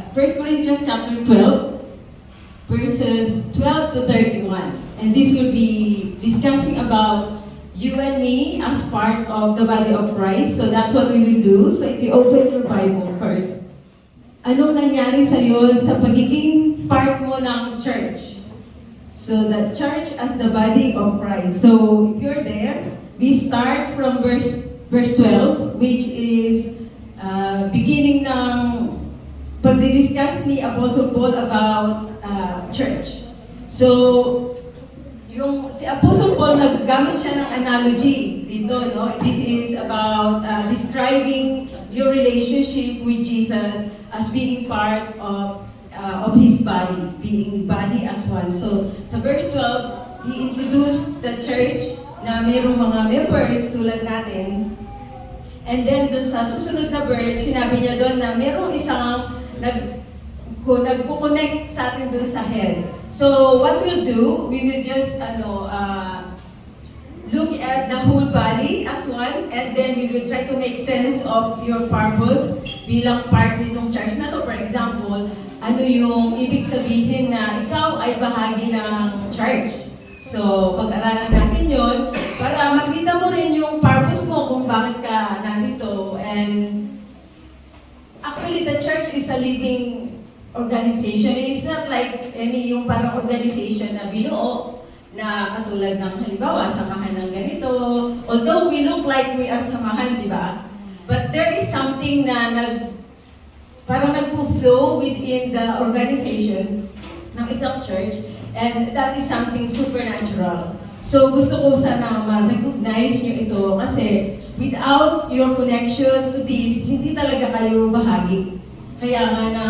1 Corinthians chapter 12, verses 12 to 31. And this will be discussing about you and me as part of the body of Christ. So that's what we will do. So if you open your Bible first. Anong nangyari sa'yo sa pagiging part mo ng church? So the church as the body of Christ. So if you're there, we start from verse 12, which is beginning ng pagdidiscuss ni Apostle Paul about church. So, si Apostle Paul, naggamit siya ng analogy dito, no? This is about describing your relationship with Jesus as being part of His body, being body as one. So, sa verse 12, he introduced the church na mayroong mga members tulad natin. And then, dun sa susunod na verse, sinabi niya doon na mayroong isang nagko-connect sa atin dun sa head. So, what we'll do, we will just look at the whole body as one, and then we will try to make sense of your purpose bilang part nitong church na to. For example, ano yung ibig sabihin na ikaw ay bahagi ng church. So, pag-aralan natin yon para makita mo rin yung purpose mo kung bakit ka nandito. And actually, the church is a living organization. It's not like any yung parang organization na binuo na katulad ng halimbawa, samahan ng ganito. Although we look like we are samahan, di ba? But there is something na parang nagpo-flow within the organization ng isang church. And that is something supernatural. So gusto ko sana ma-recognize nyo ito kasi without your connection to this, hindi talaga kayo bahagi. Kaya nga na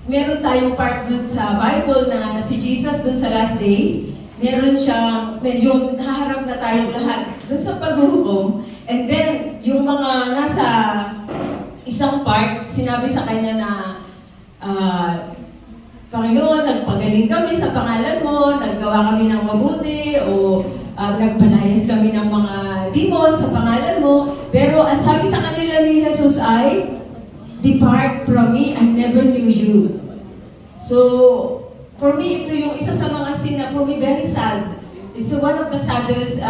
meron tayong part dun sa Bible na si Jesus dun sa last days, meron siyang, yung haharap na tayong lahat dun sa paghuhukom. And then, yung mga nasa isang part, sinabi sa kanya na, Panginoon, nagpagaling kami sa pangalan mo, naggawa kami ng mabuti, o nagpalayas kami ng mga demon sa pangalan mo. Pero ang sabi sa kanila ni Jesus ay, depart from me, I never knew you. So, for me, ito yung isa sa mga sin na for me very sad. It's one of the saddest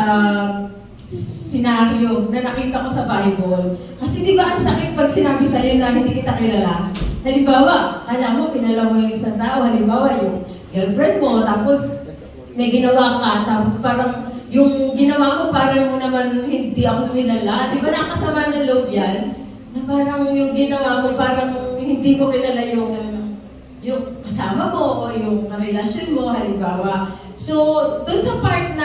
scenario na nakita ko sa Bible. Kasi di ba ang sakit pag sinabi sa'yo na hindi kita kilala? Halimbawa, kala mo, pinala mo yung isang tao, halimbawa yung girlfriend mo, tapos may ginawa ka, tapos parang yung ginawa mo parang mo naman hindi ako kilala. Di ba nakasama ng loob yan? Na parang yung ginawa mo parang hindi mo kilala yung kasama mo o yung karelasyon mo, halimbawa. So, dun sa part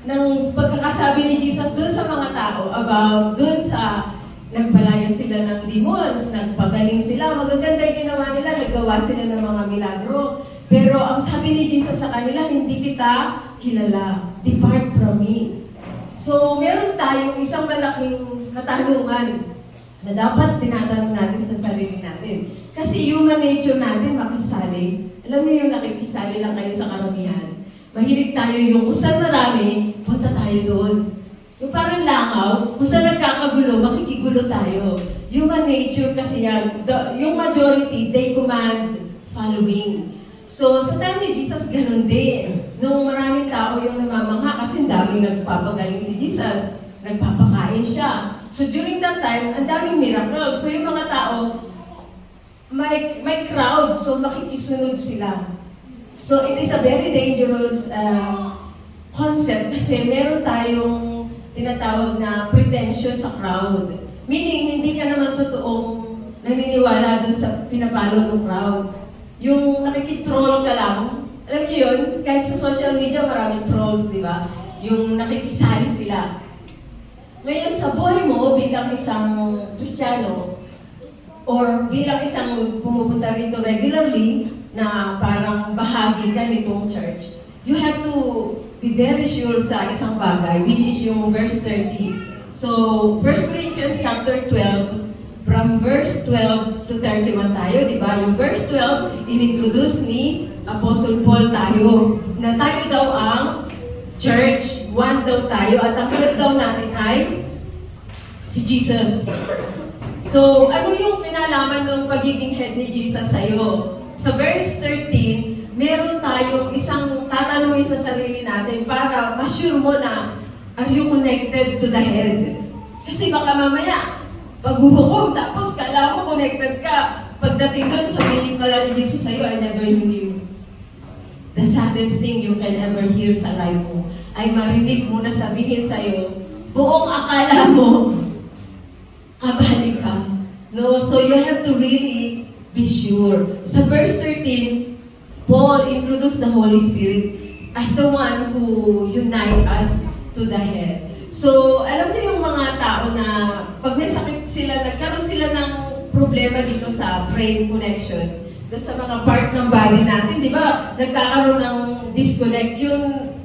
ng pagkakasabi ni Jesus dun sa mga tao about dun sa nagpalaya sila ng demons, nagpagaling sila, magaganda yung ginawa nila, naggawa sila ng mga milagro. Pero ang sabi ni Jesus sa kanila, hindi kita kilala. Depart from me. So, meron tayong isang malaking katanungan na dapat tinatanong natin sa sarili natin. Kasi human nature natin makisali. Alam niyo yung nakikisali lang kayo sa karamihan. Mahilig tayo yung kung saan marami, punta tayo doon. Yung parang langaw, kung saan nagkakagulo, makikigulo tayo. Human nature kasi yan. Yung majority, they command following. So, sa time ni Jesus, ganun din. Nung maraming tao yung namamangha, kasi daming nagpapagaling si Jesus, nagpapakain siya. So, during that time, ang daming miracles. So, yung mga tao, may crowd, so makikisunod sila. So, it is a very dangerous concept kasi meron tayong tinatawag na pretension sa crowd. Meaning, hindi ka naman totoong naniniwala dun sa pinapalo ng crowd. Yung nakikitroll ka lang, alam niyo yun, kahit sa social media maraming trolls, di ba? Yung nakikisali sila. Ngayon, sa buhay mo bilang isang Kristiyano, or bilang isang pumupunta rito regularly, na parang bahagi ka nitong church, you have to be very sure sa isang bagay, which is yung verse 30. So, 1 Corinthians chapter 12, from verse 12 to 31 tayo, di ba? Yung verse 12, inintroduce ni Apostle Paul tayo, na tayo daw ang church, one daw tayo, at ang head daw natin ay si Jesus. So, ano yung kinalaman ng pagiging head ni Jesus sa'yo? Sa verse 13, meron tayong isang tatanungin sa sarili natin para ma-sure mo na, are you connected to the head? Kasi baka mamaya, paghuhukom, tapos kala mo connected ka. Pagdating doon, sabihin pala ni Jesus sa'yo, I never knew you. The saddest thing you can ever hear sa life mo ay marinig mo na sabihin sa'yo, buong akala mo, kabalik ka. No? So you have to really be sure. Sa verse 13, Paul introduced the Holy Spirit as the one who unite us to the head. So, alam niyo yung mga tao na pag may sakit sila, nagkaroon sila ng problema dito sa brain connection, doon sa mga part ng body natin, di ba? Nagkakaroon ng disconnect yung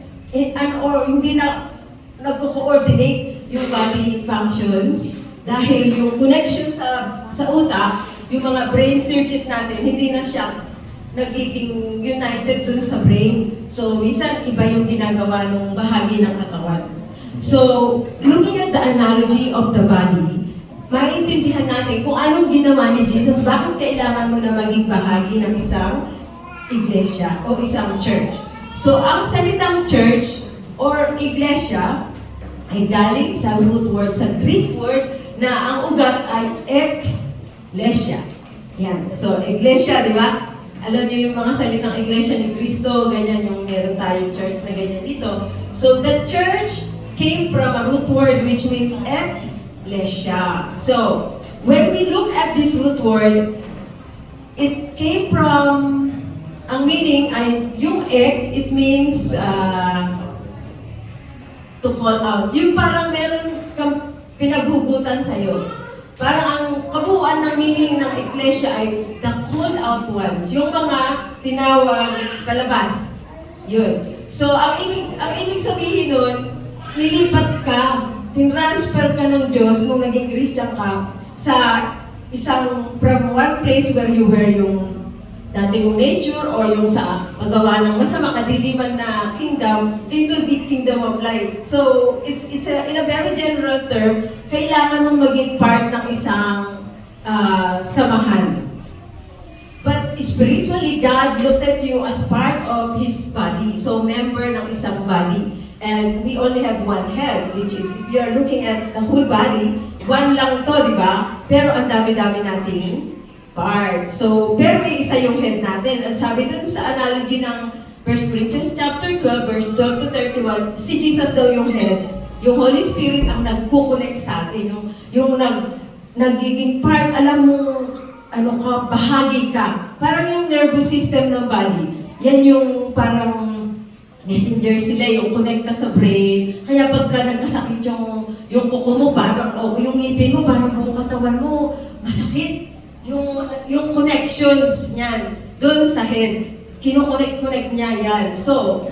or hindi na nagko-coordinate yung body functions dahil yung connection sa utak, yung mga brain circuit natin, hindi na siya nagiging united dun sa brain. So, minsan, iba yung ginagawa ng bahagi ng katawan. So, looking at the analogy of the body, maintindihan natin kung anong ginawa ni Jesus, bakit kailangan mo na maging bahagi ng isang iglesia o isang church. So, ang salitang church or iglesia ay galing sa root word, sa Greek word na ang ugat ay eklesia. Yan. So, iglesia, di ba? Alam niyo yung mga salitang iglesia ni Cristo, ganyan yung meron tayong church na ganyan dito. So, the church came from a root word which means eklesia. So, when we look at this root word, it came from, ang meaning ay, yung it means to call out. Yung parang meron kang pinaghugutan sa'yo. Parang ang kabuuan ng meaning ng iglesia ay the called out ones. Yung mga tinawag palabas. Yun. So, ang ibig sabihin nun, nilipat ka, tinransfer ka ng Diyos nung naging Christian ka sa isang from one place where you were yung dating nature or yung sa paggawa ng masama, kadiliman na kingdom into the kingdom of light. So, it's in a very general term, kailangan mong maging part ng isang samahan. But spiritually, God looked at you as part of His body. So, member ng isang body. And we only have one head, which is, if you're looking at the whole body, one lang to, di ba? Pero ang dami-dami nating parts. So, pero isa yung head natin. At sabi dun sa analogy ng 1 Corinthians chapter 12, verse 12 to 31, si Jesus daw yung head. Yung Holy Spirit ang nagkukonect sa atin. Yung nagiging part, alam mo, ano ka, bahagi ka. Parang yung nervous system ng body. Yan yung parang messenger sila, yung connecta sa brain. Kaya pagka nagkasakit yung kuko mo, parang, o yung ngipin mo, parang buong katawan mo, masakit. Yung connections niyan, doon sa head, kinoconnect niya yan. So,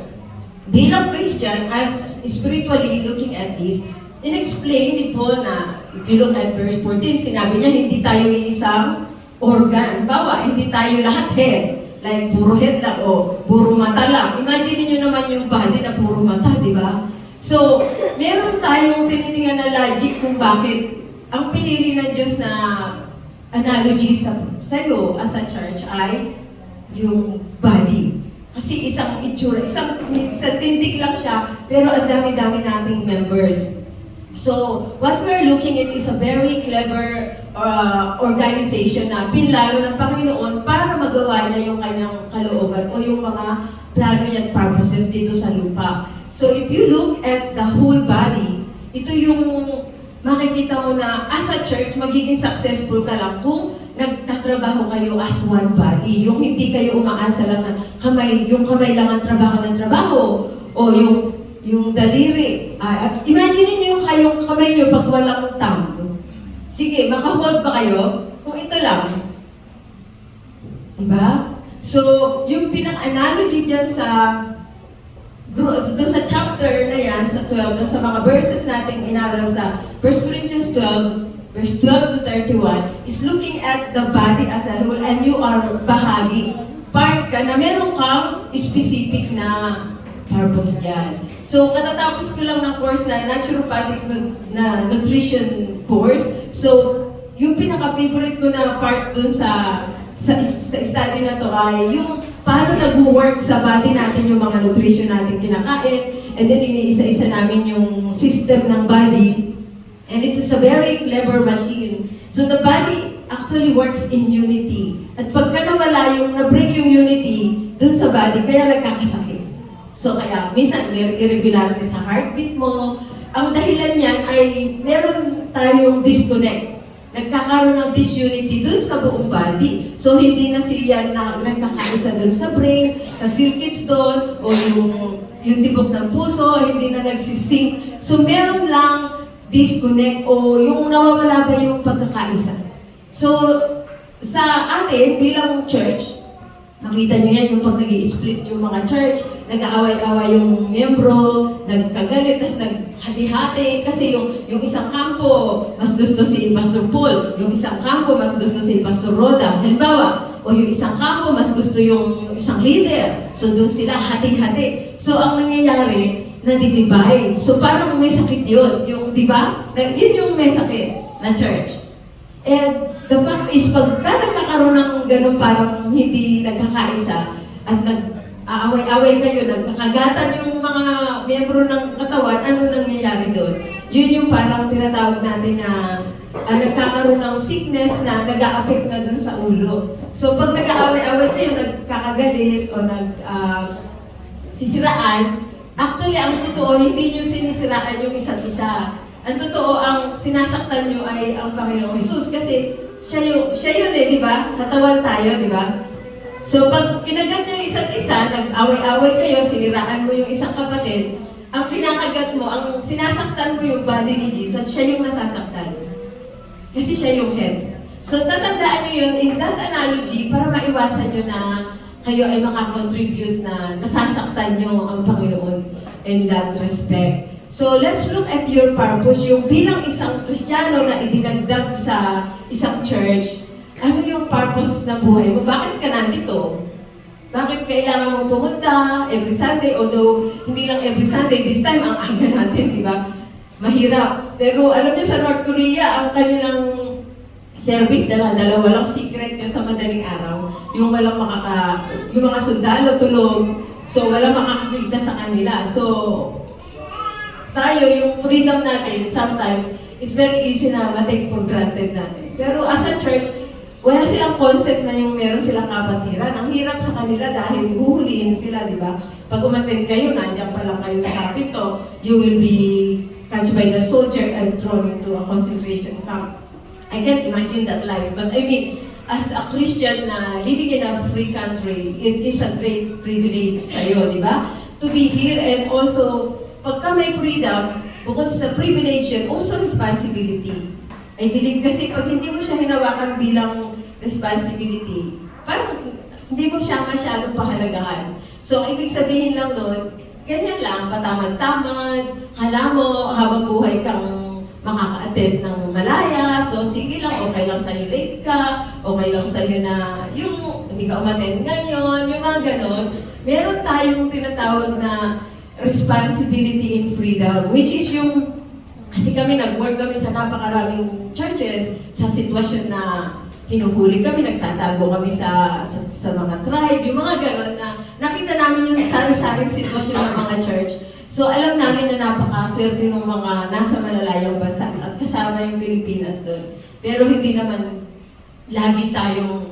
bilang Christian, as spiritually looking at this, in-explain ni Paul na, if you look at verse 14, sinabi niya, hindi tayo isang organ. Bawa, hindi tayo lahat head. Like, puro head lang o puro mata lang. Imagine niyo naman yung body na puro mata, di ba? So, meron tayong tinitingnan na logic kung bakit ang pinili ng Diyos na analogy sa'yo as a church ay yung body. Kasi isang itsura, isang tindig lang siya, pero ang dami-dami nating members. So, what we're looking at is a very clever organization na pinlalo ng Panginoon para magawa niya yung kanyang kalooban o yung mga plano niya at purposes dito sa lupa. So, if you look at the whole body, ito yung makikita mo na as a church, magiging successful ka lang kung nagtatrabaho kayo as one body. Yung hindi kayo umaasa lang na yung kamay lang ang trabaho o yung daliri. Imagine niyo yung kamay niyo pag walang thumb. Sige, makahold ba kayo? Kung ito lang. Diba? So, yung pinang-analogy dyan doon sa chapter na yan, sa 12, doon sa mga verses nating inaral sa 1 Corinthians 12, verse 12 to 31, is looking at the body as a whole and you are bahagi. Part ka na meron kang specific na purpose dyan. So, katatapos ko lang ng course na naturopathic na nutrition course. So, yung pinaka-favorite ko na part dun sa study na to ay yung paano nag-work sa body natin yung mga nutrition natin kinakain, and then iniisa-isa namin yung system ng body, and it is a very clever machine. So the body actually works in unity. At pagka nawala yung, na-break yung unity dun sa body, kaya nagkakasakit. So kaya minsan may irregularity sa heartbeat mo. Ang dahilan niyan ay meron tayong disconnect. Nagkakaroon ng disunity dun sa buong body. So, hindi na siya nagkakaisa dun sa brain, sa circuits dun, o yung tibok ng puso, hindi na nagsisync. So, meron lang disconnect o yung nawawala ba yung pagkakaisa. So, sa atin, bilang church, nakita nyo yan yung pag nag-i-split yung mga church, nag-aaway-aaway yung miyembro, nagkagalit, tapos naghati-hati, kasi yung isang kampo, mas gusto si Pastor Paul, yung isang kampo, mas gusto si Pastor Roda, halimbawa, o yung isang kampo, mas gusto yung isang leader, so doon sila hati-hati. So ang nangyayari, nadidivide. So parang may sakit yun, yung, di ba? Yun yung may sakit na church. And the fact is, pagka nagkakaroon ng ganun parang hindi nagkakaisa at nag-aaway-aaway kayo, nagkakagatan yung mga miyembro ng katawan, ano nangyayari doon? Yun yung parang tinatawag natin na nagkakaroon ng sickness na nag-a-affect na doon sa ulo. So pag nag-aaway-aaway kayo, nagkakagalit o sisiraan, actually ang totoo, hindi nyo sinisiraan yung isa't isa. Ang totoo, ang sinasaktan nyo ay ang Panginoong Jesus kasi siya yun eh, di ba? Katawan tayo, di ba? So pag kinagat nyo yung isa't isa, nag-away-away kayo, siniraan mo yung isang kapatid, ang kinakagat mo, ang sinasaktan mo yung body ni Jesus, siya yung nasasaktan. Kasi siya yung head. So tatandaan nyo yun in that analogy para maiwasan nyo na kayo ay makakontribute na nasasaktan nyo ang Panginoon in that respect. So, let's look at your purpose. Yung bilang isang Kristiyano na idinagdag sa isang church, ano yung purpose ng buhay mo? Bakit ka nandito? Bakit kailangan mong pumunta every Sunday? Although, hindi lang every Sunday, this time ang aga natin, di ba? Mahirap. Pero alam niyo sa North Korea, ang kanilang service, dalawa lang secret yun sa madaling araw. Yung mga sundalo tulog, so walang makakakita sa kanila. So, tayo, yung freedom natin, sometimes, it's very easy na ma-take for granted natin. Pero as a church, wala silang concept na yung meron silang kapatiran. Ang hirap sa kanila dahil huhulihin sila, di ba? Pag umattend kayo, nandiyan pa lang kayo sa kapito, you will be catched by the soldier and thrown into a concentration camp. I can't imagine that life. But I mean, as a Christian na living in a free country, it is a great privilege sa'yo, di ba? To be here and also, pagka may freedom, bukod sa privilege yun, also responsibility. I believe kasi pag hindi mo siya hinawakan bilang responsibility, parang hindi mo siya masyadong pahalagahan. So, ang ibig sabihin lang doon, ganyan lang, patamad-tamad, kala mo habang buhay kang makaka-attend ng malaya, so sige lang, okay lang sa'yo late ka, okay lang sa'yo na yung hindi ka umattend ngayon, yung mga ganon. Meron tayong tinatawag na responsibility in freedom, which is yung, kasi kami nag-work kami sa napakaraming churches, sa sitwasyon na hinuhuli kami, nagtatago kami sa mga tribe, yung mga gano'n na nakita namin yung sari-saring sitwasyon ng mga church. So alam namin na napakaswerte ng mga nasa malalayang bansa at kasama yung Pilipinas doon. Pero hindi naman lagi tayong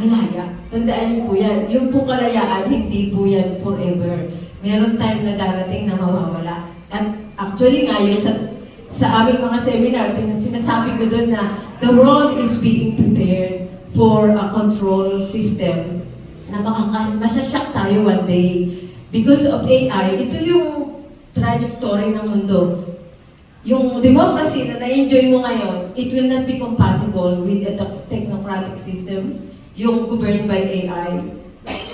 malaya. Tandaan niyo po yan. Yung po kalayaan, hindi po yan forever. Meron time na darating na mawawala. At actually nga, yung sa aming mga seminar, sinasabi ko doon na the world is being prepared for a control system na masasyak tayo one day. Because of AI, ito yung trajectory ng mundo. Yung democracy na na-enjoy mo ngayon, it will not be compatible with a technocratic system, yung governed by AI.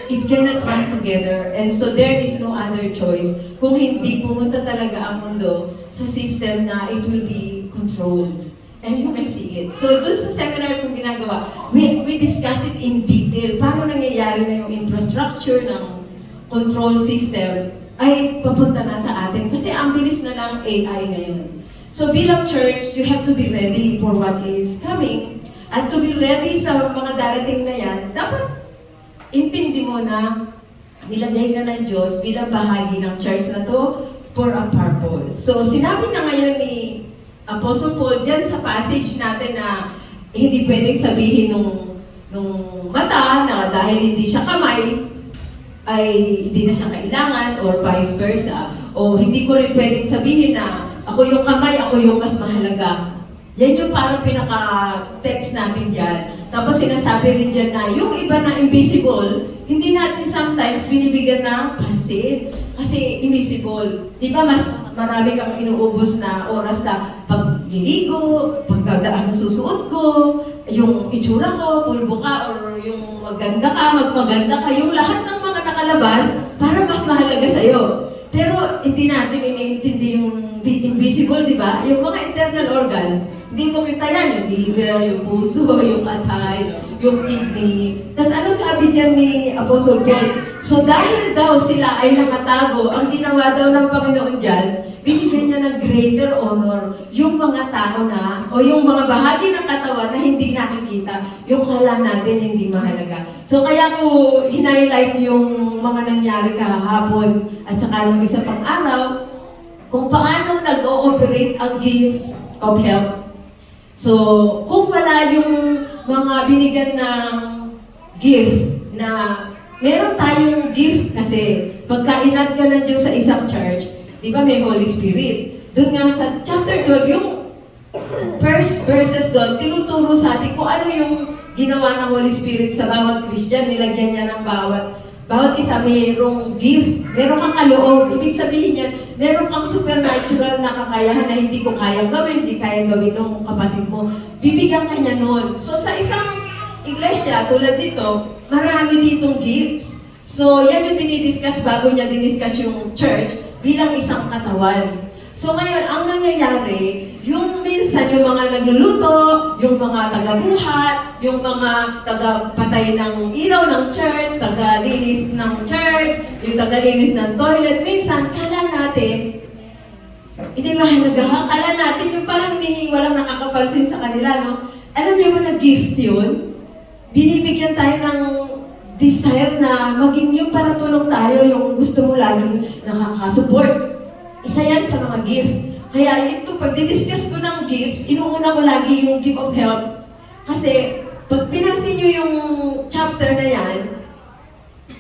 It cannot run together, and so there is no other choice kung hindi pumunta talaga ang mundo sa system na it will be controlled. And you can see it. So dun sa seminar kong ginagawa, we discuss it in detail. Paano nangyayari na yung infrastructure ng control system ay papunta na sa atin. Kasi ang bilis na ng AI ngayon. So bilang church, you have to be ready for what is coming. At to be ready sa mga darating na yan, dapat intindi mo na nilagay ka ng Diyos bilang bahagi ng church na to for a purpose. So sinabi na ngayon ni Apostle Paul dyan sa passage natin na hindi pwedeng sabihin nung mata na dahil hindi siya kamay, ay hindi na siya kailangan or vice versa. O hindi ko rin pwedeng sabihin na ako yung kamay, ako yung mas mahalaga. Yan yung parang pinaka-text natin dyan. Tapos sinasabi rin dyan na yung iba na invisible, hindi natin sometimes binibigyan ng pansin. Kasi invisible. Di ba mas marami kang inuubos na oras sa pagliligo, pagkadaan ng susuot ko, yung itsura ko, pulbo ka, or yung maganda ka, magpaganda ka, yung lahat ng mga nakalabas, para mas mahalaga sa'yo. Pero hindi natin iniintindi yung invisible, di ba? Yung mga internal organs, hindi mo kita yan, yung liver, yung puso, yung atay, yung kidney. Tapos anong sabi dyan ni Apostle Paul? So dahil daw sila ay nakatago, ang ginawa daw ng Panginoon dyan, binigyan niya ng greater honor yung mga tao na, o yung mga bahagi ng katawan na hindi nakikita, yung kala natin hindi mahalaga. So kaya ko hinighlight yung mga nangyari kahapon at saka ng isa pang araw, kung paano nag-ooperate ang gift of health. So, kung wala yung mga binigyan ng gift na meron tayong gift kasi pagka inad ka ng Diyos sa isang church, di ba may Holy Spirit? Doon nga sa chapter 12, yung first verses doon, tinuturo sa atin kung ano yung ginawa ng Holy Spirit sa bawat Christian, nilagyan niya ng bawat isa mayroong gift, meron kang kaloob. Ibig sabihin niyan, meron kang supernatural na kakayahan na hindi ko kayang gawin, hindi kayang gawin ng kapatid mo. Bibigyan ka niya nun. So sa isang iglesia, tulad dito, marami ditong gifts. So yan yung dinidiscuss bago niya diniscuss yung church bilang isang katawan. So ngayon, ang nangyayari, yung minsan yung mga nagluluto, yung mga taga-buhat, yung mga taga-patay ng ilaw ng church, taga-linis ng church, yung taga-linis ng toilet, minsan, kala natin, hindi mahalaga, kala natin yung parang walang nakakapansin sa kanila, no? Alam niyo ba na gift yun? Binibigyan tayo ng desire na maging yung para tulong tayo, yung gusto mo laging nakakasupport. Isa yan sa mga gift. Kaya ito, pag didiscuss ko ng gifts, inuuna ko lagi yung gift of help. Kasi, pag pinansin nyo yung chapter na yan,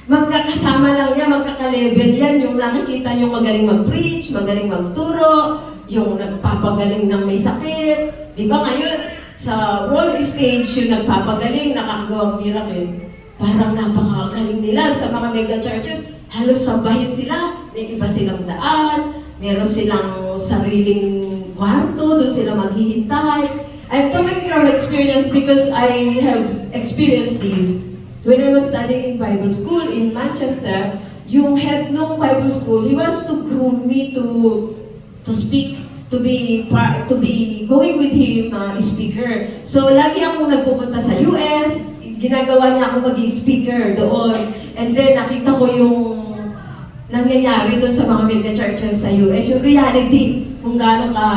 magkakasama lang niya, magkaka-level yan, yung nakikita nyo magaling mag-preach, magaling magturo, yung nagpapagaling ng may sakit. Di ba ngayon, sa world stage, yung nagpapagaling, nakakagawang miracle. Parang napakagaling nila sa mga mega churches. Halos sabahin sila, may iba silang daan, meron silang sariling kwarto, doon sila maghihintay. I'm talking from experience because I have experienced this. When I was studying in Bible school in Manchester, yung head ng Bible school, he wants to groom me to speak, to be going with him speaker. So lagi akong nagpupunta sa US, ginagawa niya ako mag-speaker doon. And then nakita ko yung nangyayari doon sa mga mega churches sa US, yung reality, kung gaano ka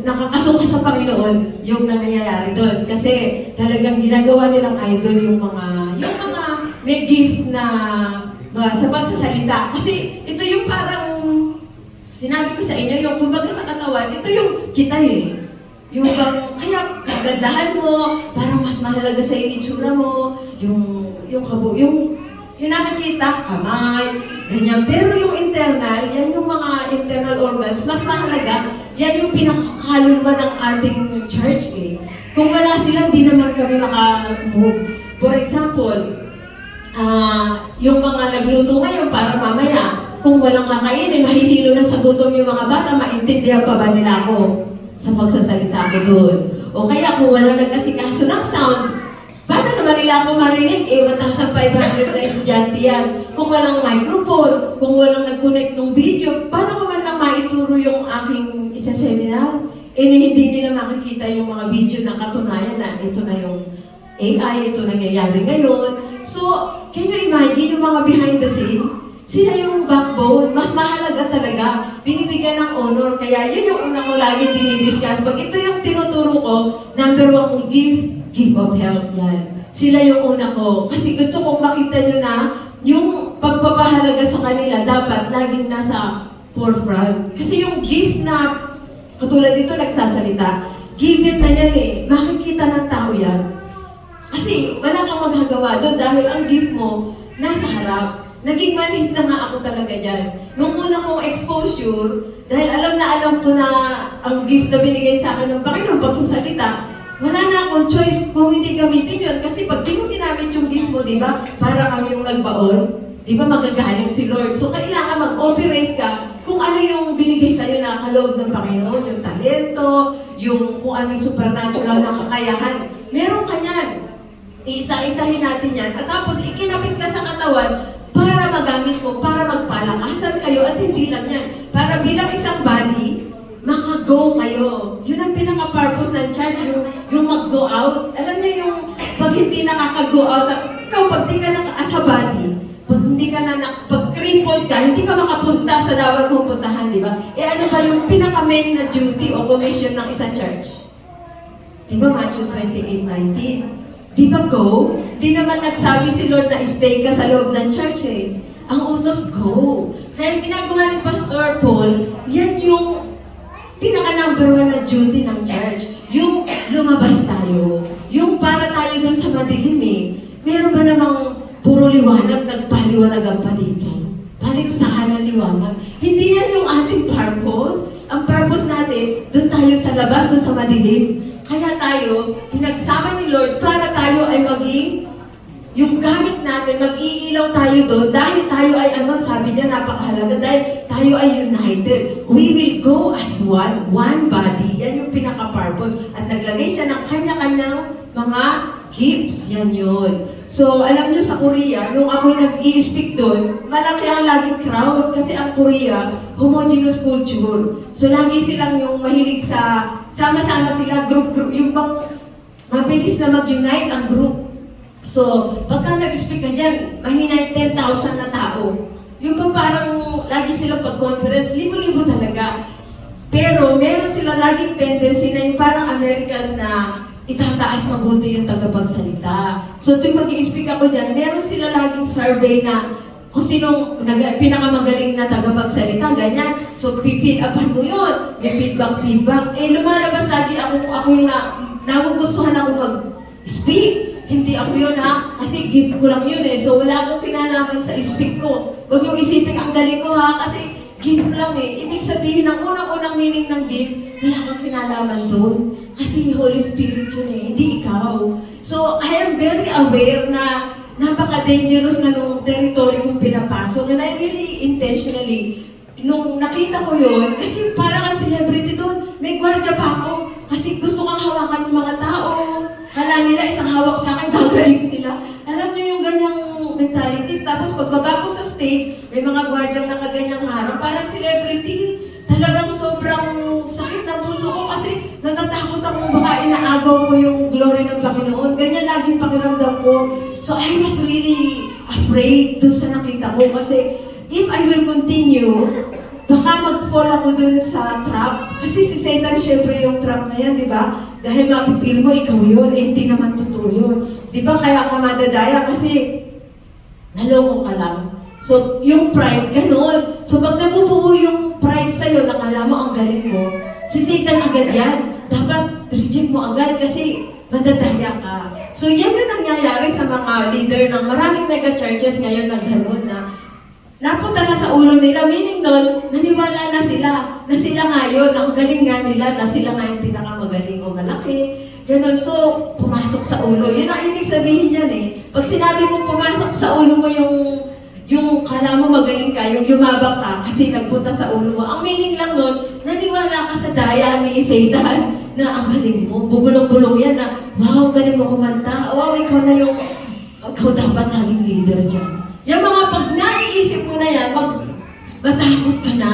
nakakasuka sa Panginoon yung nangyayari doon. Kasi talagang ginagawa nilang idol yung mga may gift na sapat sa salita. Kasi ito yung parang, sinabi ko sa inyo, yung kumbaga sa katawan, ito yung kita eh. Yung bang, kaya kagandahan mo, parang mas mahalaga sa iyo itsura mo, yung nakikita, kamay, ganyan. Pero yung internal, yan yung mga internal organs, mas mahalaga, yan yung pinakakaluluwa ng ating church eh. Kung wala sila, hindi naman kami maka-move. For example, yung mga nagluto ngayon para mamaya, kung walang kakainin, mahihilo na sa gutom yung mga bata, maintindihan pa ba nila ako sa pagsasalita ko doon? O kaya kung walang nag-asikaso ng sound, paano naman nila ako marinig? 1,500 na estudyante yan. Kung walang microphone, kung walang nag-connect ng video, paano ko man lang maituro yung aking isa-seminar? Hindi nila makikita yung mga video na katunayan na ito na yung AI, ito nangyayari ngayon. So, can you imagine yung mga behind the scene? Sila yung backbone, mas mahalaga talaga. Binibigyan ng honor, kaya yun yung una ko lagi dinidiscuss. Pag ito yung tinuturo ko, number 1 kong give of help yan. Sila yung una ko. Kasi gusto kong makita nyo na yung pagpapahalaga sa kanila dapat laging nasa forefront. Kasi yung gift na, katulad dito nagsasalita, given na yan eh. Makikita ng tao yan. Kasi wala kang magagawa doon dahil ang gift mo nasa harap. Naging manhid na nga ako talaga dyan. Nung una kong exposure, dahil alam ko na ang gift na binigay sa akin ng Panginoon pagsasalita, wala na akong choice kung hindi gamitin yun. Kasi pag di mo ginamit yung gift mo, di ba, para kang yung nagbaon, di ba magagaling si Lord. So kailangan mag-operate ka kung ano yung binigay sa'yo na kaloob ng Panginoon, yung talento, yung kung ano yung supernatural na kakayahan. Meron ka yan. Iisa-isahin natin yan. At tapos ikinapit ka sa katawan, para magamit mo, para magpalakasan kayo, at hindi lang yan. Para bilang isang body, maka-go kayo. Yun ang pinaka-purpose ng church, yung mag-go out. Alam niyo yung pag hindi nakaka-go out, ikaw pag di ka as a body, pag hindi ka pag crippled ka, hindi ka makapunta sa dapat mong puntahan, di ba? Eh ano ba yung pinaka-main na duty o commission ng isang church? Di ba Matthew 28:19? Di ba go? Di naman nagsabi si Lord na stay ka sa loob ng church eh. Ang utos, go. Kaya ginagawa ni Pastor Paul, yan yung pinaka-number 1 na duty ng church. Yung lumabas tayo. Yung para tayo dun sa madilim eh. Meron ba namang puro liwanag, nagpaliwanagan pa dito? Paligsahan ng liwanag. Hindi yan yung ating purpose. Ang purpose natin, dun tayo sa labas, dun sa madilim. Kaya tayo, pinagsama ni Lord para tayo ay maging, yung gamit natin, mag-iilaw tayo doon dahil tayo ay, sabi niya, napakahalaga, dahil tayo ay united. We will go as one body. Yan yung pinaka-purpose. At naglagay siya ng kanya-kanyang mga gifts. Yan yun. So, alam niyo sa Korea, nung ako'y nag-i-speak doon, malaki ang laging crowd kasi ang Korea, homogeneous culture. So, lagi silang yung mahilig sa sama-sama sila, group, yung bang mabilis na mag-unite ang group. So, pagka nag-speak ka dyan, mahina 10,000 na tao. Yung bang parang lagi silang pag-conference, libo-libo talaga. Pero meron sila laging tendency na yung parang American na itataas mabuti yung tagapagsalita. So, tuwing mag-i-speak ako dyan, meron sila laging survey na kung sinong pinakamagaling na tagapagsalita, ganyan. So, pipid upan mo yun. May feedback. Eh, lumalabas lagi ako yung nagugustuhan ako mag-speak. Hindi ako yun ha, kasi gift ko lang yun eh. So, wala akong kinalaman sa speak ko. Huwag niyong isipin ang galing ko ha, kasi gift lang eh. Ibig sabihin, ang unang-unang meaning ng gift, wala kang kinalaman doon. Kasi Holy Spirit yun eh, hindi ikaw. So, I am very aware na napaka-dangerous na nung territory kong pinapasok. And I really intentionally, nung nakita ko yun, kasi parang ang celebrity doon, may gwardiya pa ako. Kasi gusto kang hawakan ng mga tao. Kala nila isang hawak sa akin, gagaling sila. Alam niyo yung ganyang mentality. Tapos pagbaba ko sa stage, may mga gwardyang nakaganyang harap. Parang celebrity, talagang sobrang sakit na puso ko kasi natatakot akong baka inaagaw ko yung glory ng Panginoon. Ganyan laging pakiramdam ko. So I was really afraid doon sa nakita ko kasi if I will continue, baka mag-fall ako dun sa trap. Kasi si Satan, syempre yung trap na yan, di ba? Dahil mapipil mo, ikaw yun, eh, hindi naman totoo yun. Di ba kaya ka madadaya kasi naloko ka lang. So, yung pride, ganun. So, pag nabubuo yung pride sa'yo, nakala mo ang galing mo, si Satan agad yan. Dapat reject mo agad kasi madadaya ka. So, yan yung nangyayari sa mga leader ng maraming mega churches ngayon na gano'n na napunta na sa ulo nila, meaning nun, naniwala na sila nga yun, ang galing nga nila, na sila nga yung pinakamagaling o malaki. Ganun, so, pumasok sa ulo. Yun ang ibig sabihin yan eh. Pag sinabi mo pumasok sa ulo mo yung kala mo magaling ka, yung yumabang ka, kasi nagpunta sa ulo mo. Ang meaning lang nun, naniwala ka sa daya ni Satan na ang galing mo. Bubulong-bulong yan na, wow, galing mo kumanta. Wow, ikaw dapat laging leader dyan. Yung mga pag naiisip mo na yan, matakot ka na.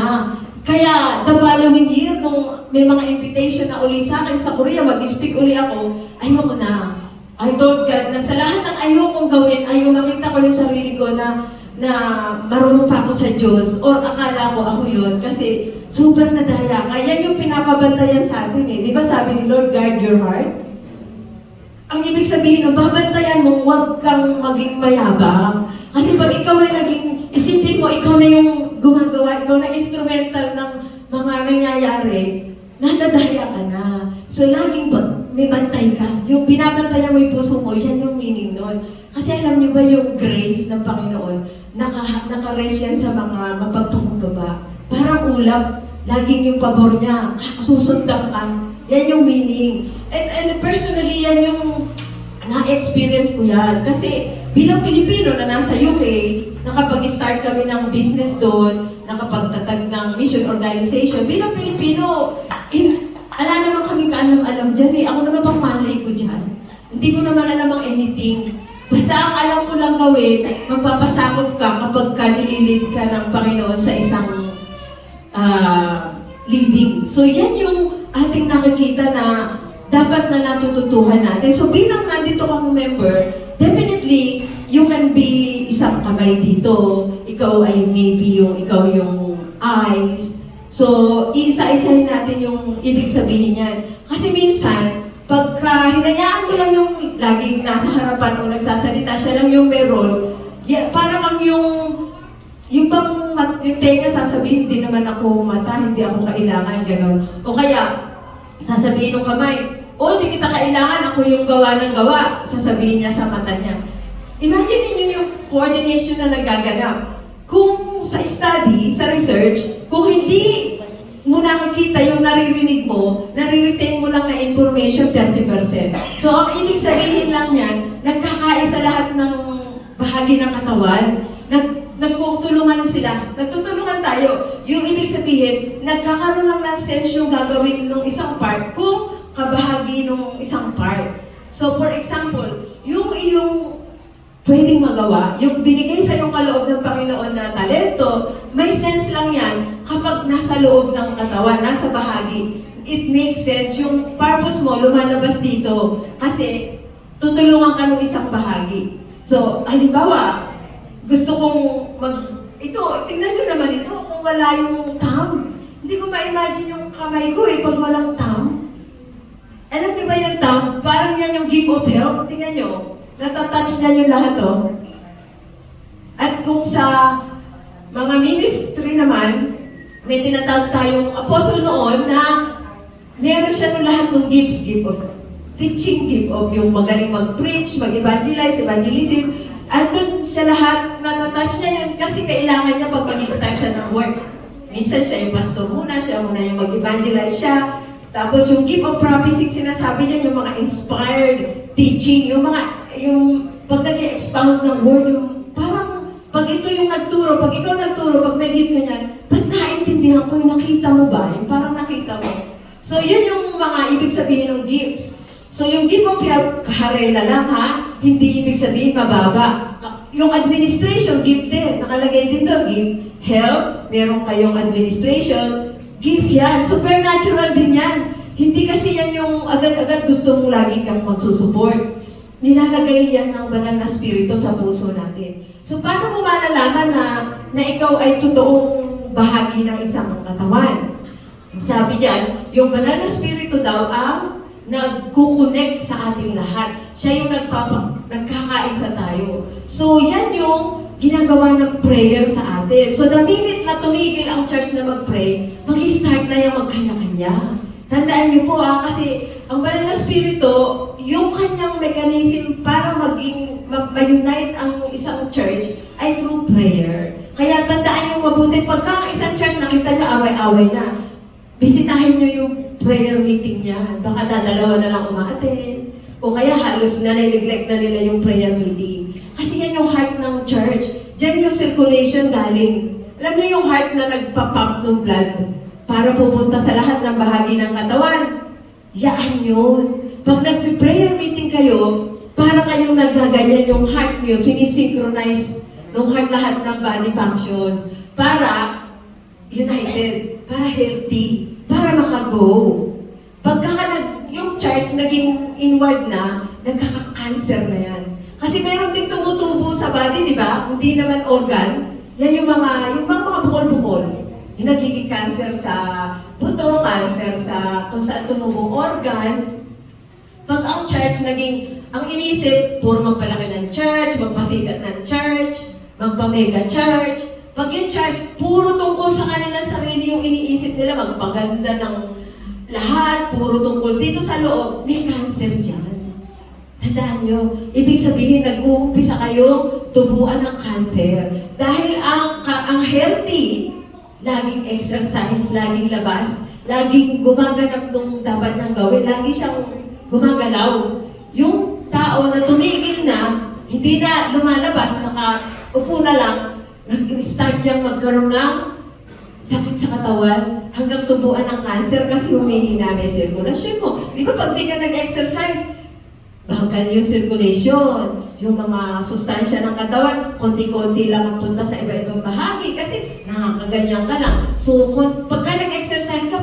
Kaya, the following year, nung may mga invitation na uli sa akin sa Korea, mag-speak uli ako, ayoko na. I told God na sa lahat ng ayokong gawin, ayaw makita ko yung sarili ko na na marunong pa ako sa Diyos or akala ko ako yun kasi super nadaya ka. Yan yung pinapabantayan sa atin eh. Di ba sabi ni Lord, guard your heart? Ang ibig sabihin nun, babantayan mo, huwag kang maging mayabang. Kasi pag ikaw ay naging, isipin mo, ikaw na yung gumagawa, ikaw na instrumental ng mga nangyayari, nadadaya ka na. So laging may bantay ka. Yung binabantayan mo yung puso mo, yan yung meaning nun. Kasi alam niyo ba yung grace ng Panginoon, naka-rest yan sa mga mapagpakumbaba. Parang ulap, laging yung pabor niya, susundan ka. Yan yung meaning. And personally, yan yung na-experience ko yan. Kasi bilang Pilipino na nasa UK, nakapag-start kami ng business doon, nakapagtatag ng mission organization. Bilang Pilipino, ala naman kami kaalam-alam dyan eh. Ako na bang malay ko dyan? Hindi ko naman alam ang anything. Basta ang alam ko lang gawin, magpapasakot ka kapag nililid ka ng Panginoon sa isang leading. So yan yung ating nakikita na dapat na natututuhan natin. So bilang nandito kang member, definitely, you can be isang kamay dito. Ikaw ay maybe ikaw yung eyes. So, isa-isahin natin yung ibig sabihin niyan. Kasi minsan, pagka hinayaan mo lang yung laging nasa harapan mo, nagsasalita, siya lang yung meron, parang ang yung tenga sasabihin, hindi naman ako mata, hindi ako kailangan, gano'n. O kaya, sasabihin ng kamay, hindi kita kailangan, ako yung gawa ng gawa, sasabihin niya sa mata niya. Imagine niyo yung coordination na nagaganap. Kung sa study, sa research, kung hindi mo nakikita yung naririnig mo, nare-retain mo lang na information 30%. So, ang ibig sabihin lang yan, nagkakaisa lahat ng bahagi ng katawan, nagtutulungan sila, nagtutulungan tayo. Yung ibig sabihin, nagkakaroon lang ng sense yung gagawin ng isang part kung kabahagi ng isang part. So, for example, yung pwedeng magawa, yung binigay sa yung kaloob ng Panginoon na talento, may sense lang yan kapag nasa loob ng katawan, nasa bahagi. It makes sense. Yung purpose mo, lumalabas dito. Kasi, tutulungan ka ng isang bahagi. So, halimbawa, gusto kong tingnan nyo naman ito, kung wala yung thumb. Hindi ko ma-imagine yung kamay ko pag walang thumb. Alam niyo ba yung thumb? Parang yan yung give of help. Tingnan nyo. Natatouch niya yung lahat, At kung sa mga ministry naman, may tinatawag tayong apostle noon na meron siya ng lahat ng gifts, gift of teaching, gift of yung magaling mag-preach, mag-evangelize, evangelism. Andun siya lahat, natatouch niya yun kasi kailangan niya pag mag-start siya ng work. Minsan siya yung pastor muna, siya muna yung mag-evangelize siya. Tapos yung gift of prophecy, sinasabi niya yung mga inspired teaching, yung pag nag-expound ng word, yung parang pag ito yung nagturo, pag ikaw nagturo, pag may gift ka niyan, ba't naintindihan ko yung nakita mo ba? Yung parang nakita mo. So yun yung mga ibig sabihin ng gifts. So yung gift of help, kaharela lang ha, hindi ibig sabihin mababa. Yung administration, gift din. Nakalagay din daw, gift, help, meron kayong administration, gift yan. Supernatural din yan. Hindi kasi yan yung agad-agad gusto mong lagi kang magsusupport. Nilalagay yan ng banal na spirito sa puso natin. So, paano mo malalaman na ikaw ay totoong bahagi ng isang katawan? Sabi diyan, yung banal na spirito daw ang nagkukonek sa ating lahat. Siya yung nagkakaisa tayo. So, yan yung ginagawa ng prayer sa atin. So, the minute na tumigil ang church na mag-pray, mag-start na yung magkanya-kanya. Tandaan niyo po kasi ang banal na spirito, yung kanyang mechanism para ma-unite ang isang church ay through prayer. Kaya tandaan niyo mabuti, pagka ang isang church nakita niyo away-away na, bisitahin niyo yung prayer meeting niya. Baka dadalawa na lang umaattend. O kaya halos na-neglect na nila yung prayer meeting. Kasi yan yung heart ng church. Diyan yung circulation galing. Alam niyo yung heart na nagpa-pump ng blood para pupunta sa lahat ng bahagi ng katawan. Yan yun. Pag nag-prayer meeting kayo, para kayong nagaganyan yung heart niyo, sinisynchronize ng heart lahat ng body functions para united, para healthy, para makago. Pagka yung church naging inward na, nagkaka-cancer na yan. Kasi meron ding tumutubo sa body, di ba? Hindi naman organ. Yan yung mga bukol-bukol. Yung nagiging cancer sa buto, cancer sa kung saan tumubong organ. Pag ang church naging, ang inisip, puro magpalaki ng church, magpasikat ng church, magpa-mega church. Pag yung church, puro tungkol sa kanilang sarili yung iniisip nila, magpaganda ng lahat, puro tungkol dito sa loob, may cancer yan. Tandaan nyo, ibig sabihin, nag-uumpisa kayo tubuan ng cancer. Dahil ang healthy, laging exercise, laging labas, laging gumaganap nung dapat niyang gawin, lagi siyang gumagalaw. Yung tao na tumigil na, hindi na lumalabas, nakaupo na lang, nag-start siyang magkaroon ng sakit sa katawan hanggang tubuan ng cancer kasi humihina na yung sirkulasyon mo. Di ba pag di ka nag-exercise, bagal yung circulation, yung mga sustansya ng katawan, konti-konti lang ang punta sa iba-ibang bahagi kasi nakakaganyan ka lang. So, pagka nag-exercise ka,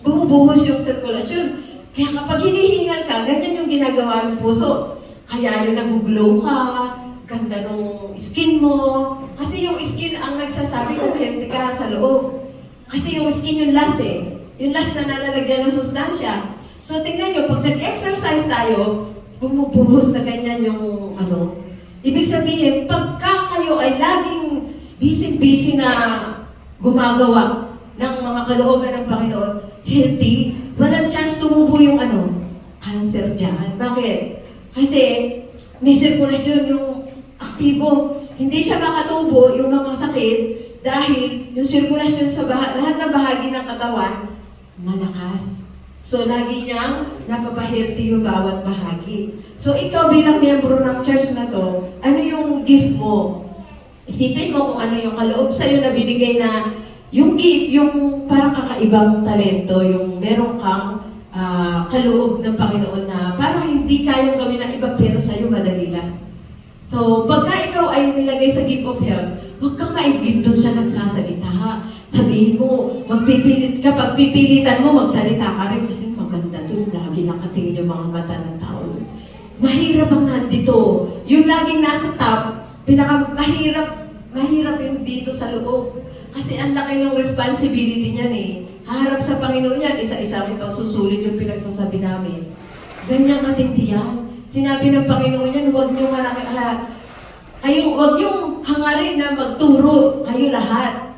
bumubuhos yung circulation. Kaya kapag hinihingal ka, ganyan yung ginagawa ng puso. Kaya yung nag-glow ka, ganda ng skin mo. Kasi yung skin ang nagsasabi kung healthy ka sa loob. Kasi yung skin yung last eh. Yung last na nalalagyan ng sustansya. So, tingnan nyo, pag nag-exercise tayo, bumubuhos na ganyan yung Ibig sabihin, pagka kayo ay laging busy-busy na gumagawa ng mga kalooban ng Panginoon, healthy, walang chance tumubo yung cancer dyan. Bakit? Kasi may sirkulasyon yung aktibo. Hindi siya makatubo yung mga sakit dahil yung sirkulasyon sa lahat ng bahagi ng katawan, malakas. So, lagi niyang napapahealthy yung bawat bahagi. So, ikaw bilang miyembro ng church na to, ano yung gift mo? Isipin mo kung ano yung kaloob sa'yo na binigay na yung gift, yung parang kakaibang talento, yung meron kang kaloob ng Panginoon na parang hindi kayang gawin ng iba pero sa'yo madali lang. So, pagka ikaw ay nilagay sa gift of health, huwag kang maigit doon siya nagsasalita. Sabihin mo, magpipilit ka, pag pipilitan mo, magsalita ka rin kasi maganda doon. Lagi nakatingin yung mga mata ng tao. Mahirap ang nandito. Yung laging nasa top, mahirap yung dito sa loob. Kasi ang laki ng responsibility niyan eh. Haharap sa Panginoon yan, isa-isa may pagsusulit yung pinagsasabi namin. Ganyan katindi yan. Sinabi ng Panginoon yan, huwag niyong huwag niyong hangarin na magturo kayo lahat.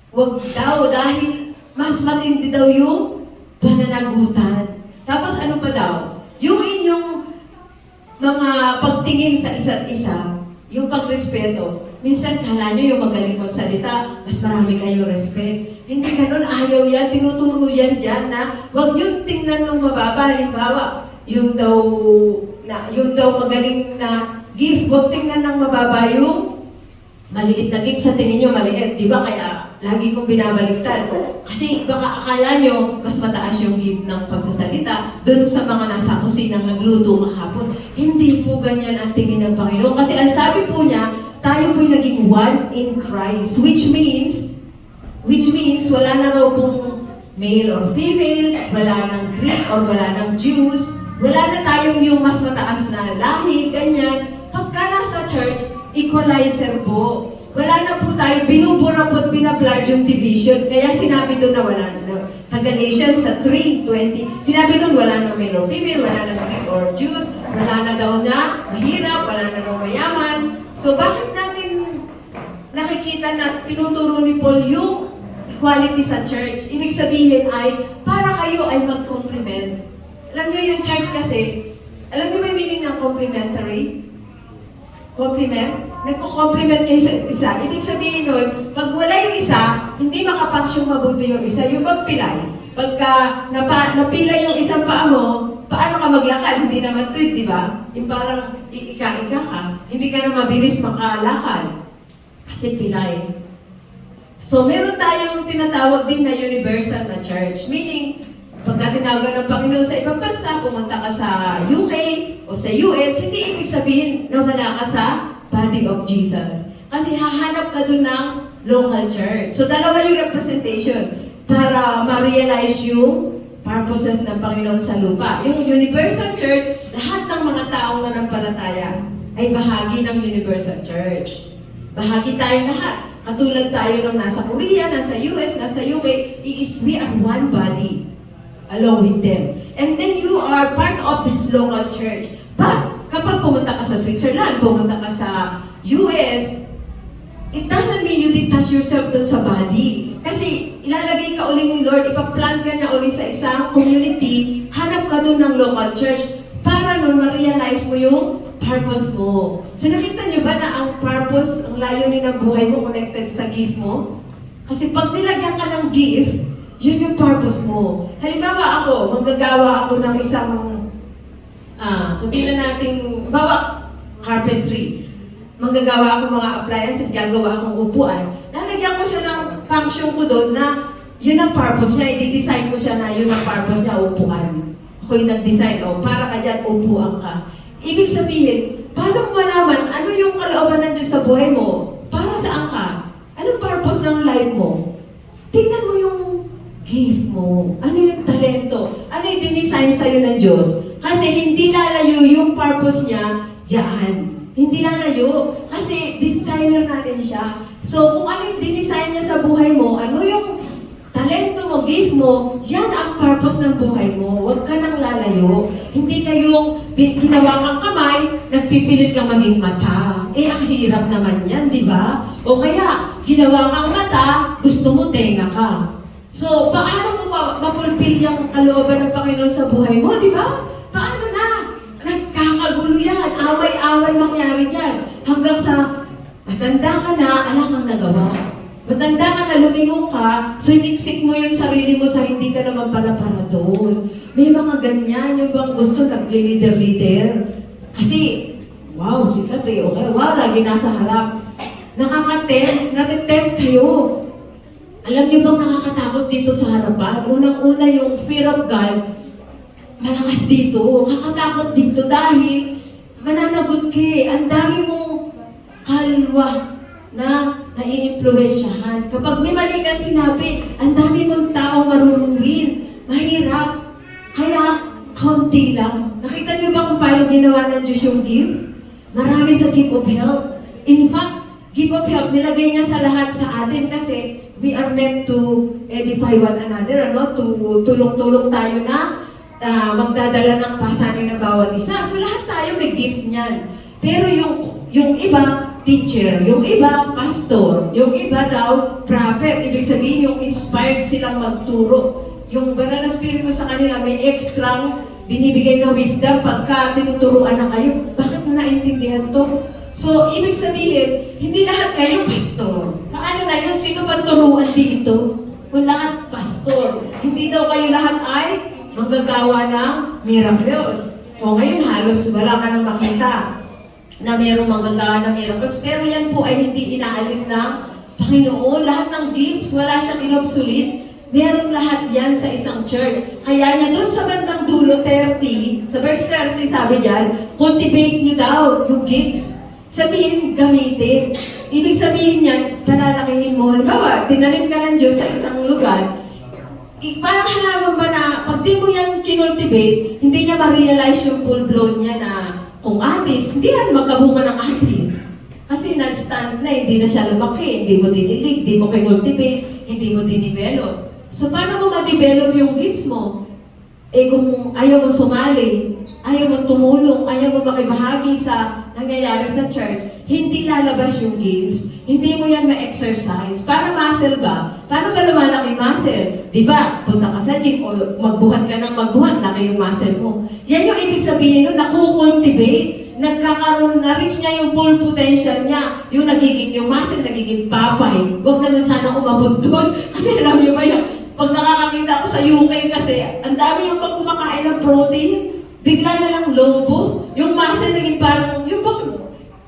Huwag daw, dahil mas matindi daw yung pananagutan. Tapos ano pa daw? Yung inyong mga pagtingin sa isa't isa, yung pagrespeto. Minsan kala nyo yung magaling magsalita, mas marami kayong respect. Hindi ganun, ayaw yan, tinuturo yan dyan na huwag nyo tingnan ng mababa. Halimbawa, yung daw magaling na gift, huwag tingnan ng mababa yung maliit na gift sa tingin nyo maliit. Di ba? Kaya lagi kong binabaliktad. Kasi baka akala nyo, mas mataas yung gift ng pagsasalita dun sa mga nasa kusinang nagluto kahapon. Hindi po ganyan ang tingin ng Panginoon. Kasi ang sabi po niya, tayo po'y naging one in Christ. Which means wala na raw pong male or female, wala ng Greek or wala ng Jews, wala na tayong yung mas mataas na lahi, ganyan. Pagka nasa church, equalizer po. Wala na po tayo, binubura po at binablard yung division. Kaya sinabi doon na wala na. Sa Galatians, sa 3:20, sinabi doon wala na male or female, wala na Greek or Jews, wala na daw na mahirap, wala na daw mayaman. So bakit natin nakikita na tinuturo ni Paul yung equality sa church? Ibig sabihin ay, para kayo ay mag-complement. Alam niyo yung church kasi, alam niyo may meaning ng complementary? Compliment? Nagko-compliment kayo sa isa. Ibig sabihin nun, pag wala yung isa, hindi makapaksyon mabuti yung isa. Yung pagpilay. Pagka napila yung isang paa mo, paano ka maglakad? Hindi naman tweet, di ba? Yung parang ika-ika ka. Hindi ka na mabilis makalakad. Kasi pilay. So, meron tayong tinatawag din na universal na church. Meaning, pagka tinawagan ng Panginoon sa ibang bansa, pumunta ka sa UK o sa US, hindi ibig sabihin na wala ka sa body of Jesus. Kasi hahanap ka dun ng local church. So, dalawa yung representation para ma-realize yung purposes ng Panginoon sa lupa. Yung universal church, lahat ng mga taong nanampalataya ay bahagi ng Universal Church. Bahagi tayong lahat. Katulad tayo nung nasa Korea, nasa US, nasa UK, we are one body along with them. And then you are part of this local church. But kapag pumunta ka sa Switzerland, pumunta ka sa US, it doesn't mean you detach yourself dun sa body. Kasi ilalagay ka uli ni Lord, ipaplant ka niya uli sa isang community, hanap ka dun ng local church para nun ma-realize mo yung purpose mo. So nakita niyo ba na ang purpose, ang layunin ng buhay mo connected sa gift mo? Kasi pag nilagyan ka ng gift, yun yung purpose mo. Halimbawa ako, manggagawa ako ng isang, sabihin na natin, bawa, carpentry. Manggagawa ako mga appliances, gagawa akong upuan. Lalagyan ko siya ng function ko doon na yun ang purpose niya. I-design ko siya na yun ang purpose niya, upuan. Ako yung nag-design, para ka dyan, upuan ka. Ibig sabihin, paano mo malaman ano yung kalooban ng Diyos sa buhay mo? Para saan ka? Anong purpose ng life mo? Tingnan mo yung gift mo. Ano yung talento? Ano yung dinisign sa'yo ng Diyos? Kasi hindi lalayo yung purpose niya diyan. Hindi lalayo. Kasi designer natin siya. So, kung ano yung dinisign niya sa buhay mo, ano yung talento mo, gift mo, yan ang purpose ng buhay mo. Huwag ka nang lalayo. Hindi kayong ginawa kang kamay, nagpipilit kang maging mata. Ang hirap naman yan, di ba? O kaya, ginawa kang mata, gusto mo tenga ka. So, paano mo mapulpil yung kalooban ng Panginoon sa buhay mo, di ba? Paano na? Nagkakagulo yan. Away-away mangyari dyan. Hanggang sa, matanda ka na, ala kang nagawa. Matanda ka na, lumingon ka, so iniksik mo yung sarili mo sa hindi ka naman pala doon. May mga ganyan, yung bang gusto nagli-leader-leader. Kasi, wow, sikat eh, okay, wow, lagi nasa harap. Nakaka-tempt, natitempt kayo. Alam niyo bang nakakatakot dito sa harapan? Unang-una yung fear of God, malakas dito, kakatakot dito dahil mananagot ka eh. Ang dami mong kalwa na nai-impluwensyahan. Kapag may mali kang sinabi, ang dami mong tao maruluwin. Mahirap. Kaya, kaunti lang. Nakita niyo ba kung paano ginawa ng Diyos yung gift? Marami sa gift of help. In fact, gift of help, nilagay niya sa lahat sa atin kasi we are meant to edify one another, tulong-tulong tayo na magdadala ng pasanin ng bawat isa. So lahat tayo may gift niyan. Pero yung iba, teacher, yung iba, pastor, yung iba daw, prophet. Ibig sabihin, yung inspired silang magturo. Yung banal na spirito sa kanila, may extra binibigay na wisdom pagka tinuturuan na kayo. Bakit mo naintindihan to? So, ibig sabihin, hindi lahat kayo pastor. Paano na yun? Sino ba turuan dito? Kung lahat pastor. Hindi daw kayo lahat ay manggagawa ng miracles. O ngayon, halos wala ka nang makita na mayroong manggagawa ng miracles. Pero yan po ay hindi inaalis ng Panginoon. Lahat ng gifts, wala siyang inobsolete. Meron lahat yan sa isang church. Kaya niya dun sa bandang dulo, 30, sa verse 30, sabi diyan, cultivate niyo daw yung gifts. Sabihin, gamitin. Ibig sabihin niyan, palalakihin mo. Halimbawa, tinanim ka ng Diyos sa isang lugar, parang halaman ba na, pag di mo yan kinultivate, hindi niya ma-realize yung full-blown niya na kung atis, hindi yan magkabunga ng atis. Kasi na-stand na, hindi na siya lumaki, hindi mo dinilig, hindi mo kinultivate, hindi mo dinivelop. So, paano mo ma-develop yung gifts mo? Kung ayaw mo sumali, ayaw mo tumulong, ayaw mo makibahagi sa nangyayari sa church, hindi lalabas yung gift. Hindi mo yan ma-exercise. Para muscle ba? Paano ba lumalaki muscle? Diba? Punta ka sa gym o magbuhat ka ng magbuhat, laki yung muscle mo. Yan yung ibig sabihin nun, nakukultivate. Nagkakaroon, na-reach niya yung full potential niya. Yung nagiging, yung muscle nagiging papay. Huwag naman sana umabot doon. Kasi alam niyo ba yun, pag nakakakita ako sa UK kasi, ang dami yung pag kumakain ng protein, bigla na lang lobo. Yung muscle naging parang, yung pag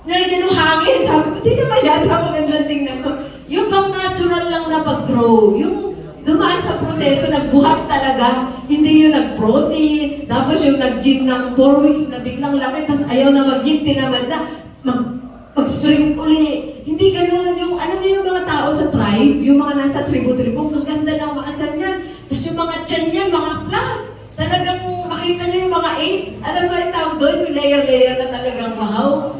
nalagyan ng hangin, sabi ko, di naman yata ako nagdating na to. Yung pang natural lang na pag-grow, yung dumaan sa proseso, nagbuhat talaga, hindi yung nag-protein, tapos yung nag-gym ng 4 weeks na biglang laki, tapos ayaw na mag-gym, tinamad na, mag-strength uli. Hindi ganun. Yung, alam niyo yung mga tao sa tribe, yung mga nasa tribo-tribo, kaganda ng maasan yan. Tapos yung mga tiyan niyan, mga flat. Talagang makita niyo yung mga 8. Alam mo yung tawag doon, yung layer-layer na talagang wow.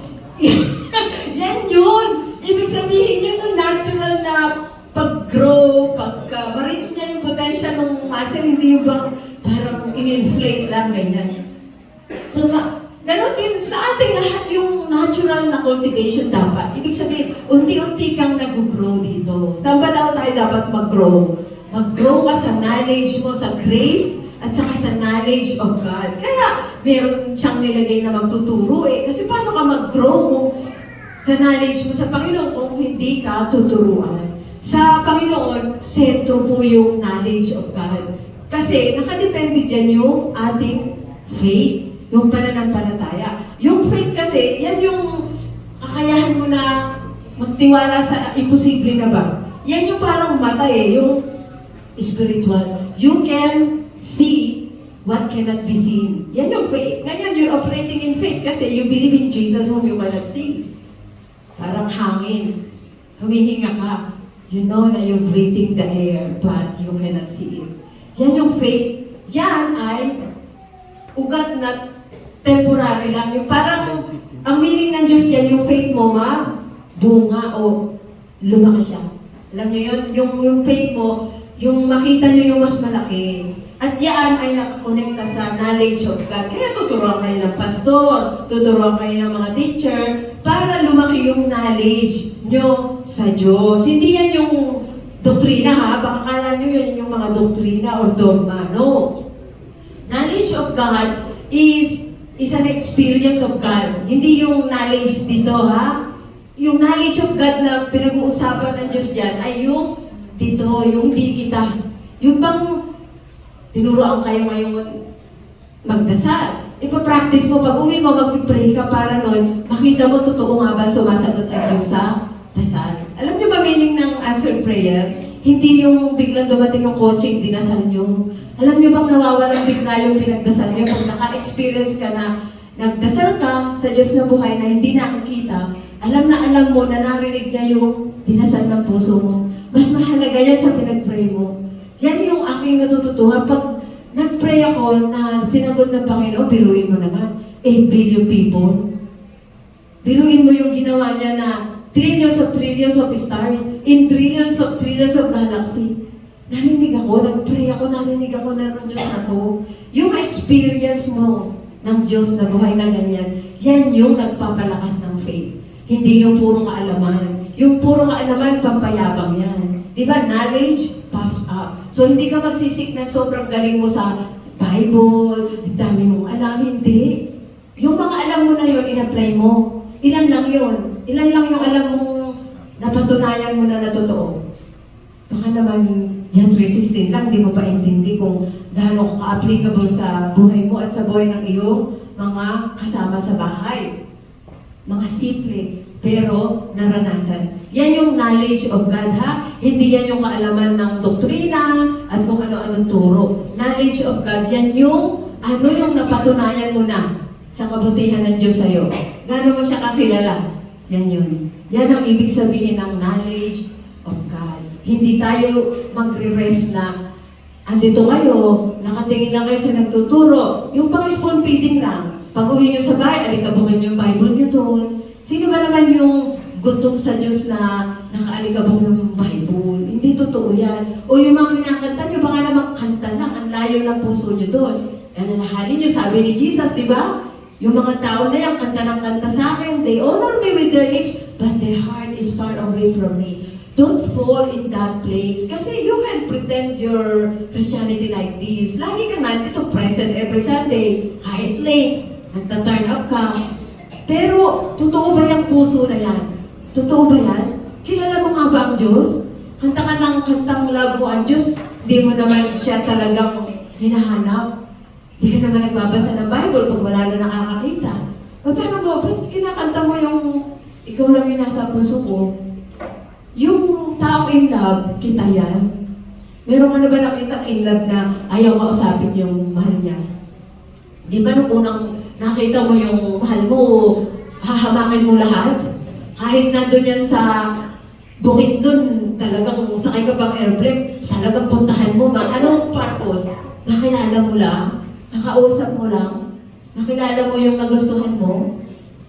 mag-grow, pagka ma-reach niya yung potential ng muscle, hindi yung bang parang in-inflate lang, ganyan. So, ganon din sa ating lahat yung natural na cultivation dapat. Ibig sabihin, unti-unti kang nag-grow dito. Saan ba daw tayo dapat mag-grow? Mag-grow ka sa knowledge mo, sa grace, at saka sa knowledge of God. Kaya, meron siyang nilagay na magtuturo eh. Kasi paano ka mag-grow kung sa knowledge mo sa Panginoon kung hindi ka tuturuan? Sa Panginoon, sentro po yung knowledge of God. Kasi nakadepende dyan yung ating faith, yung pananampalataya. Yung faith kasi, yan yung kakayahan mo na magtiwala sa imposible na ba. Yan yung parang mata eh, yung spiritual. You can see what cannot be seen. Yan yung faith. Ngayon, you're operating in faith kasi you believe in Jesus whom you cannot see. Parang hangin. Humihinga ka. You know na you're breathing the air, but you cannot see it. Yan yung faith. Yan ay ugat na temporary lang. Yung parang, ang meaning ng Diyos yan, yung faith mo magbunga o lumaki siya. Alam niyo yun? Yung faith mo, yung makita niyo yung mas malaki. At yan ay nakakonekta sa knowledge of God. Kaya tuturuan kayo ng pastor, tuturuan kayo ng mga teacher, para lumaki yung knowledge nyo sa Diyos. Hindi yan yung doktrina ha, baka kala nyo yan yung mga doktrina or dogma. No. Knowledge of God is an experience of God. Hindi yung knowledge dito ha. Yung knowledge of God na pinag-uusapan ng Diyos dyan ay yung dito, yung di kita. Yung bang tinuruan kayo ngayon magdasal. Ipa-practice mo, pag uwi mo, mag-pray ka para nun, makita mo totoo nga ba sumasagot ang Diyos sa dasal. Alam niyo ba meaning ng answered prayer? Hindi yung biglang dumating yung coaching, dinasal niyo. Alam niyo bang nawawalang bigla yung pinagdasal niyo? Kung naka-experience ka na nagdasal ka sa Diyos na buhay na hindi nakikita, alam mo na narinig niya yung dinasal ng puso mo. Mas mahalaga yan sa pinag-pray mo. Yan yung aking natututuhan. Pag nag-pray ako na sinagot ng Panginoon, biruin mo naman, 8 billion people. Biruin mo yung ginawa niya na trillions of stars in trillions of galaxy. Narinig ako, nag-pray ako, narinig ako na ng Diyos na to. Yung experience mo ng Diyos na buhay na ganyan, yan yung nagpapalakas ng faith. Hindi yung puro kaalaman. Yung puro kaalaman, pampayabang yan. Diba? Knowledge, puffed up. So, hindi ka magsisik na sobrang galing mo sa Bible, dami mong alam. Hindi. Yung mga alam mo na yun, in-apply mo. Ilan lang yun? Ilan lang yung alam mong napatunayan mo na totoo? Baka naman, John 3:16 lang, di mo pa intindi kung gaano ka-applicable sa buhay mo at sa buhay ng iyong mga kasama sa bahay. Mga simple, pero naranasan. Yan yung knowledge of God, ha? Hindi yan yung kaalaman ng doktrina at kung ano-anong turo. Knowledge of God, yan yung yung napatunayan mo na sa kabutihan ng Diyos sa'yo. Gano'n mo siya kakilala? Yan yun. Yan ang ibig sabihin ng knowledge of God. Hindi tayo magre-rest na andito kayo, nakatingin lang kayo sa nagtuturo. Yung pang spoon feeding lang. Pag uwi nyo sa bahay, alikabukin yung Bible nyo doon. Sino ba naman yung gutom sa Diyos na nakaalikabok ng Bible? Hindi totoo yan. O yung mga kinakanta nyo, baka naman kanta lang, ang layo ng puso nyo doon. Nananahalin nyo, sabi ni Jesus, di ba? Yung mga tao na yan, kanta ng kanta sa akin, they honor me with their lips, but their heart is far away from me. Don't fall in that place. Kasi you can pretend your Christianity like this. Lagi ka nandito present every Sunday. Kahit late, nagta-turn up ka. Pero, totoo ba yung puso na yan? Totoo ba yan? Kilala mo nga ba ang Diyos? Kanta ka ng kantang love mo ang Diyos, di mo naman siya talagang hinahanap. Di ka naman nagbabasa ng Bible kung wala na nakakakita. O paano mo, ba't kinakanta mo yung ikaw lang yung nasa puso ko? Yung tao in love, kita yan. Meron ka na ba nakita in love na ayaw kausapin yung mahal niya? Di ba nung unang nakita mo yung mahal mo, hahamakin mo lahat? Kahit nandun yan sa bukid dun, talagang sakay ka pang airplane, talagang puntahan mo ba? Anong purpose? Nakilala mo lang? Nakausap mo lang? Nakilala mo yung nagustuhan mo?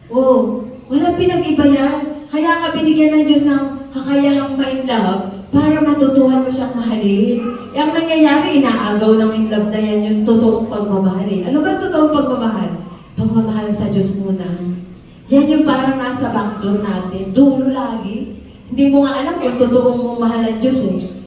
Oh, walang pinag-iba yan. Kaya ka binigyan ng Diyos ng kakayahang ma-in love para matutuhan mo siyang mahalin. Ang nangyayari, inaagaw ng in love na yan, yung totoong pagmamahal eh. Ano ba totoong pagmamahal? Pagmamahal sa Diyos muna. Yan yung parang nasa backdoor natin. Dulo lagi. Hindi mo nga alam kung totoong mo mahal ang Diyos eh.